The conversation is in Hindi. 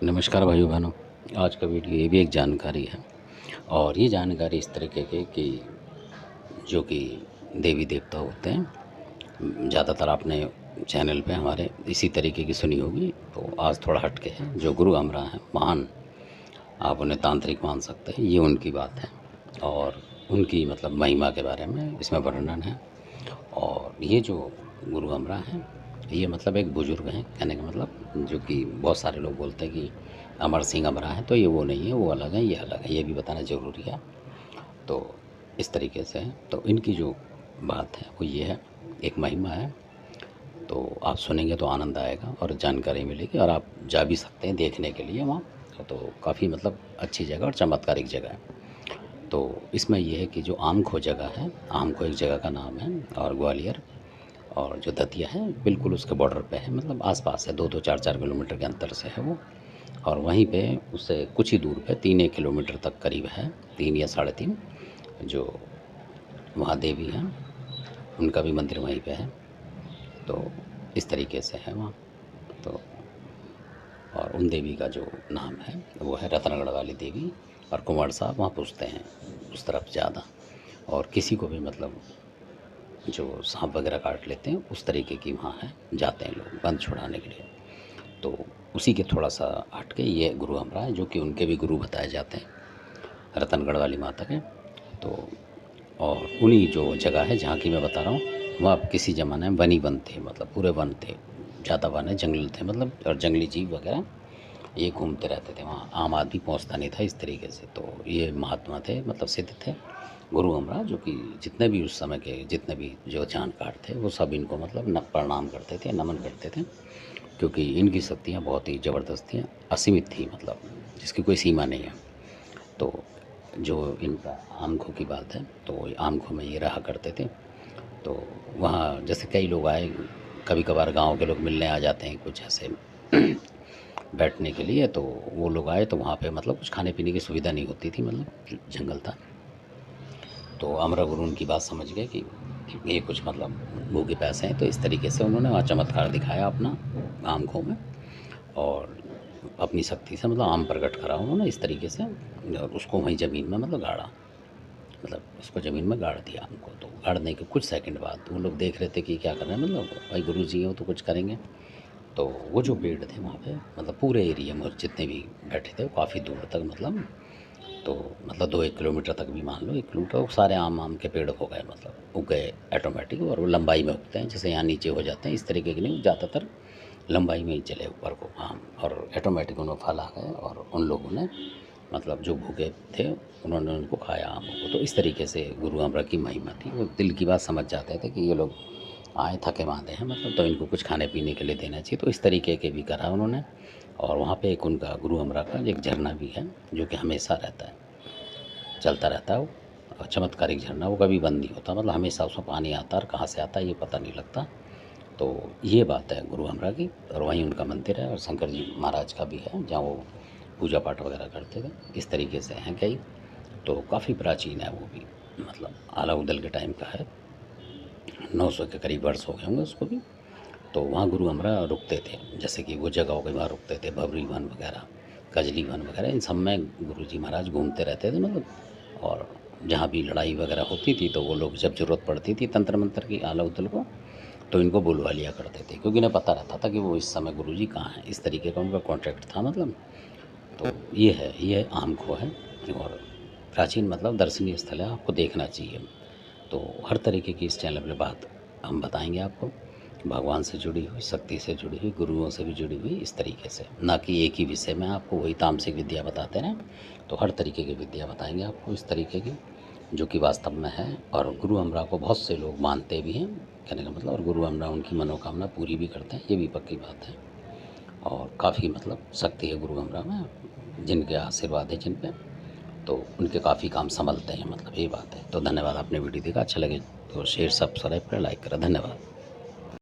नमस्कार भाइयों बहनों। आज का वीडियो ये भी एक जानकारी है और ये जानकारी इस तरीके की कि जो कि देवी देवता होते हैं, ज़्यादातर आपने चैनल पे हमारे इसी तरीके की सुनी होगी। तो आज थोड़ा हट के है। जो गुरु अमरा हैं महान, आप उन्हें तांत्रिक मान सकते हैं, ये उनकी बात है और उनकी मतलब महिमा के बारे में इसमें वर्णन है। और ये जो गुरु अमरा हैं, ये मतलब एक बुज़ुर्ग हैं, कहने का मतलब जो कि बहुत सारे लोग बोलते हैं कि अमर सिंह अमरा है, तो ये वो नहीं है, वो अलग है, ये अलग है, ये भी बताना ज़रूरी है। तो इस तरीके से है। तो इनकी जो बात है वो ये है, एक महिमा है। तो आप सुनेंगे तो आनंद आएगा और जानकारी मिलेगी और आप जा भी सकते हैं देखने के लिए वहाँ। तो काफ़ी मतलब अच्छी जगह और चमत्कारिक जगह है। तो इसमें ये है कि जो आमखो जगह है, आमखो एक जगह का नाम है, और ग्वालियर और जो दतिया है बिल्कुल उसके बॉर्डर पे है, मतलब आस-पास है, 2-2 4-4 किलोमीटर के अंतर से है वो। और वहीं पे उससे कुछ ही दूर पे 3 एक किलोमीटर तक करीब है, 3 या साढ़े 3, जो वहाँ देवी हैं, उनका भी मंदिर वहीं पे है। तो इस तरीके से है वहाँ। तो और उन देवी का जो नाम है वो है रतनगढ़ वाली देवी। और कुंवर साहब वहाँ पूजते हैं उस तरफ ज़्यादा। और किसी को भी मतलब जो साँप वगैरह काट लेते हैं उस तरीके की वहाँ है, जाते हैं लोग बंद छुड़ाने के लिए। तो उसी के थोड़ा सा हट के ये गुरु अमरा है, जो कि उनके भी गुरु बताए जाते हैं, रतनगढ़ वाली माता के। तो और उन्हीं जो जगह है जहाँ की मैं बता रहा हूँ, वहाँ किसी ज़माने में वन ही वन थे, मतलब पूरे वन थे, ज़्यादा वन है, जंगल थे मतलब, और जंगली जीव वगैरह ये घूमते रहते थे वहाँ, आम आदमी पहुँचता नहीं था इस तरीके से। तो ये महात्मा थे, मतलब सिद्ध थे गुरु अमरा, जो कि जितने भी उस समय के जितने भी जो जानकार थे वो सब इनको मतलब न प्रणाम करते थे, नमन करते थे, क्योंकि इनकी शक्तियाँ बहुत ही ज़बरदस्त थी, असीमित थी, मतलब जिसकी कोई सीमा नहीं है। तो जो इनका आमखो की बात है, तो आमखो में ये रहा करते थे। तो वहाँ जैसे कई लोग आए, कभी कभार गांव के लोग मिलने आ जाते हैं कुछ ऐसे बैठने के लिए। तो वो लोग आए तो वहाँ पे मतलब कुछ खाने पीने की सुविधा नहीं होती थी, मतलब जंगल था। तो अमरा गुरु उनकी बात समझ गए कि ये कुछ मतलब भूखे प्यासे हैं। तो इस तरीके से उन्होंने वहाँ चमत्कार दिखाया अपना आमखो में, और अपनी शक्ति से मतलब आम प्रकट करा उन्होंने इस तरीके से, और उसको वहीं ज़मीन में मतलब गाड़ा, मतलब उसको ज़मीन में गाड़ दिया आम को। तो गाड़ने के कुछ सेकंड बाद वो लोग देख रहे थे कि क्या कर रहे हैं, मतलब भाई गुरु जी हैं तो कुछ करेंगे। तो वो जो पेड़ थे वहाँ पे, मतलब पूरे एरिया में जितने भी बैठे थे वो काफ़ी दूर तक, मतलब तो मतलब 2-1 किलोमीटर तक भी मान लो, 1 किलोमीटर, वो सारे आम के पेड़ हो गए, मतलब उग गए ऑटोमेटिक। और वो लंबाई में उगते हैं, जैसे यहाँ नीचे हो जाते हैं इस तरीके के नहीं, ज़्यादातर लंबाई में ही चले ऊपर को आम, और ऑटोमेटिक उनमें फल आ गए। और उन लोगों ने मतलब जो भूखे थे उन्होंने उनको खाया आमों को। तो इस तरीके से गुरु अमरा की महिमा थी। वो दिल की बात समझ जाते थे कि ये लोग आए थके मांदे हैं, मतलब तो इनको कुछ खाने पीने के लिए देना चाहिए। तो इस तरीके के भी करा उन्होंने। और वहाँ पे एक उनका गुरु अमरा का एक झरना भी है, जो कि हमेशा रहता है, चलता रहता है वो, और चमत्कारिक झरना, वो कभी बंद नहीं होता, मतलब हमेशा उसमें पानी आता है, और कहाँ से आता है ये पता नहीं लगता। तो ये बात है गुरु अमरा की। और वहीं उनका मंदिर है, और शंकर जी महाराज का भी है जहाँ वो पूजा पाठ वगैरह करते थे। इस तरीके से हैं कई। तो काफ़ी प्राचीन है वो भी, मतलब अलाउद्दीन के टाइम का है, 900 के करीब वर्ष हो गए होंगे उसको भी। तो वहाँ गुरु अमरा रुकते थे, जैसे कि वो जगहों के वहाँ रुकते थे, भवरी वन वगैरह, कजली वन वगैरह, इन सब में गुरु जी महाराज घूमते रहते थे, मतलब। और जहाँ भी लड़ाई वगैरह होती थी तो वो लोग जब ज़रूरत पड़ती थी तंत्र मंत्र की अलाउद्दीन को, तो इनको बुलवा लिया करते थे, क्योंकि इन्हें पता रहता था कि वो इस समय गुरु जी कहाँ हैं, इस तरीके का उनका कॉन्ट्रैक्ट था, मतलब। तो ये है, ये आमखो है। और प्राचीन मतलब दर्शनीय स्थल है, आपको देखना चाहिए। तो हर तरीके की इस चैनल पे बात हम बताएंगे आपको, भगवान से जुड़ी हुई, शक्ति से जुड़ी हुई, गुरुओं से भी जुड़ी हुई, इस तरीके से, ना कि एक ही विषय में आपको वही तामसिक विद्या बताते रहें। तो हर तरीके की विद्या बताएंगे आपको इस तरीके की, जो कि वास्तव में है। और गुरु अमरा को बहुत से लोग मानते भी हैं, कहने का मतलब, और गुरु अमरा उनकी मनोकामना पूरी भी करते हैं, ये भी पक्की बात है। और काफ़ी मतलब शक्ति है गुरु अमरा में, जिनके आशीर्वाद है जिन पे, तो उनके काफ़ी काम संभलते हैं, मतलब ये बात है। तो धन्यवाद, आपने वीडियो देखा, अच्छा लगे तो शेयर सब्सक्राइब करें, लाइक करें, धन्यवाद।